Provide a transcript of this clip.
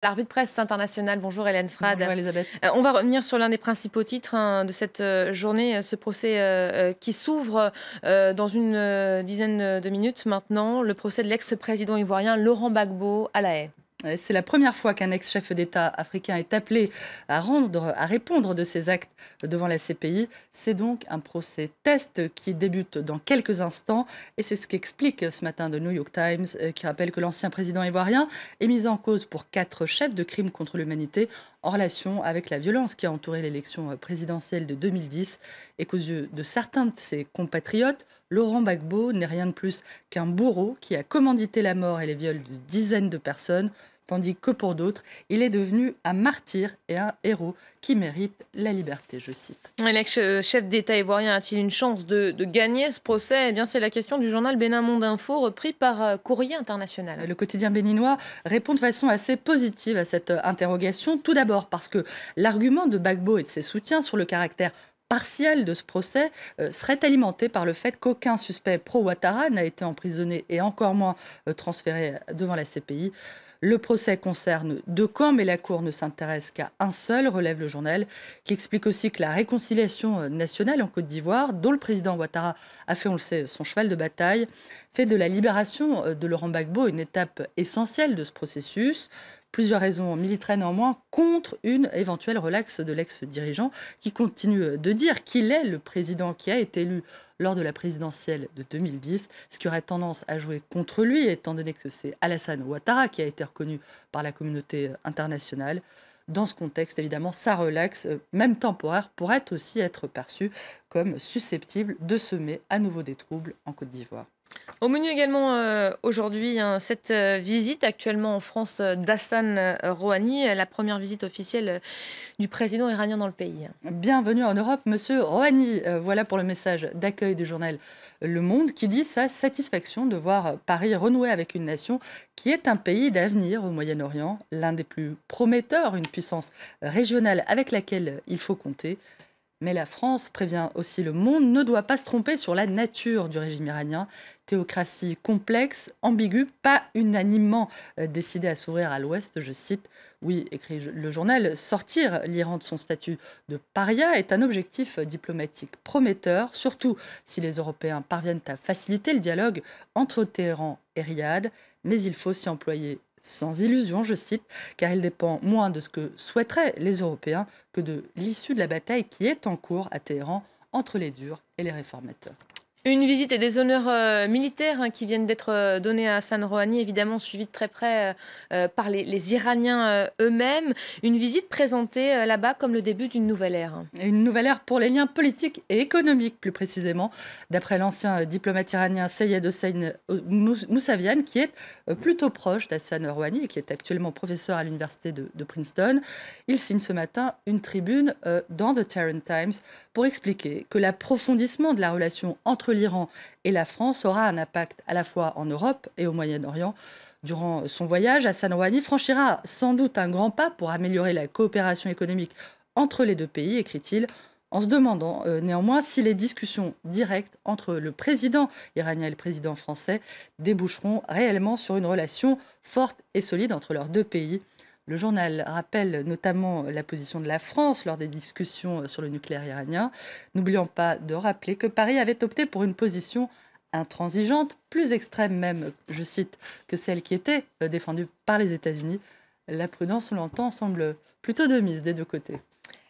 La revue de presse internationale. Bonjour Hélène Frad. Bonjour Elisabeth. On va revenir sur l'un des principaux titres de cette journée, ce procès qui s'ouvre dans une dizaine de minutes maintenant, le procès de l'ex-président ivoirien Laurent Gbagbo à La Haye. C'est la première fois qu'un ex-chef d'État africain est appelé à répondre de ses actes devant la CPI. C'est donc un procès test qui débute dans quelques instants. Et c'est ce qu'explique ce matin The New York Times, qui rappelle que l'ancien président ivoirien est mis en cause pour 4 chefs de crimes contre l'humanité en relation avec la violence qui a entouré l'élection présidentielle de 2010 et qu'aux yeux de certains de ses compatriotes, Laurent Gbagbo n'est rien de plus qu'un bourreau qui a commandité la mort et les viols de dizaines de personnes, tandis que pour d'autres, il est devenu un martyr et un héros qui mérite la liberté, je cite. L'ex-chef d'État ivoirien a-t-il une chance de gagner ce procès? Eh bien, c'est la question du journal Bénin Monde Info, repris par Courrier International. Le quotidien béninois répond de façon assez positive à cette interrogation. Tout d'abord parce que l'argument de Gbagbo et de ses soutiens sur le caractère partiel de ce procès serait alimenté par le fait qu'aucun suspect pro-Ouattara n'a été emprisonné et encore moins transféré devant la CPI. Le procès concerne 2 camps, mais la Cour ne s'intéresse qu'à un seul, relève le journal, qui explique aussi que la réconciliation nationale en Côte d'Ivoire, dont le président Ouattara a fait, on le sait, son cheval de bataille, fait de la libération de Laurent Gbagbo une étape essentielle de ce processus. Plusieurs raisons militeraient néanmoins contre une éventuelle relaxe de l'ex-dirigeant qui continue de dire qu'il est le président qui a été élu lors de la présidentielle de 2010, ce qui aurait tendance à jouer contre lui, étant donné que c'est Alassane Ouattara qui a été reconnu par la communauté internationale. Dans ce contexte, évidemment, sa relaxe, même temporaire, pourrait aussi être perçue comme susceptible de semer à nouveau des troubles en Côte d'Ivoire. Au menu également aujourd'hui, cette visite actuellement en France d'Hassan Rouhani, la première visite officielle du président iranien dans le pays. Bienvenue en Europe, monsieur Rouhani. Voilà pour le message d'accueil du journal Le Monde qui dit sa satisfaction de voir Paris renouer avec une nation qui est un pays d'avenir au Moyen-Orient, l'un des plus prometteurs, une puissance régionale avec laquelle il faut compter. Mais la France, prévient aussi Le Monde, ne doit pas se tromper sur la nature du régime iranien. Théocratie complexe, ambiguë, pas unanimement décidée à s'ouvrir à l'Ouest, je cite. Oui, écrit le journal, sortir l'Iran de son statut de paria est un objectif diplomatique prometteur, surtout si les Européens parviennent à faciliter le dialogue entre Téhéran et Riyad. Mais il faut s'y employer sans illusion, je cite, car il dépend moins de ce que souhaiteraient les Européens que de l'issue de la bataille qui est en cours à Téhéran entre les durs et les réformateurs. Une visite et des honneurs militaires qui viennent d'être donnés à Hassan Rouhani, évidemment suivis de très près par les Iraniens eux-mêmes. Une visite présentée là-bas comme le début d'une nouvelle ère. Une nouvelle ère pour les liens politiques et économiques, plus précisément, d'après l'ancien diplomate iranien Seyed Hossein Mousavian, qui est plutôt proche d'Hassan Rouhani et qui est actuellement professeur à l'université de Princeton. Il signe ce matin une tribune dans The Tehran Times pour expliquer que l'approfondissement de la relation entre l'Iran et la France aura un impact à la fois en Europe et au Moyen-Orient. Durant son voyage, Hassan Rouhani franchira sans doute un grand pas pour améliorer la coopération économique entre les 2 pays, écrit-il, en se demandant néanmoins si les discussions directes entre le président iranien et le président français déboucheront réellement sur une relation forte et solide entre leurs 2 pays. Le journal rappelle notamment la position de la France lors des discussions sur le nucléaire iranien, n'oubliant pas de rappeler que Paris avait opté pour une position intransigeante, plus extrême même, je cite, que celle qui était défendue par les États-Unis. La prudence, on l'entend, semble plutôt de mise des 2 côtés.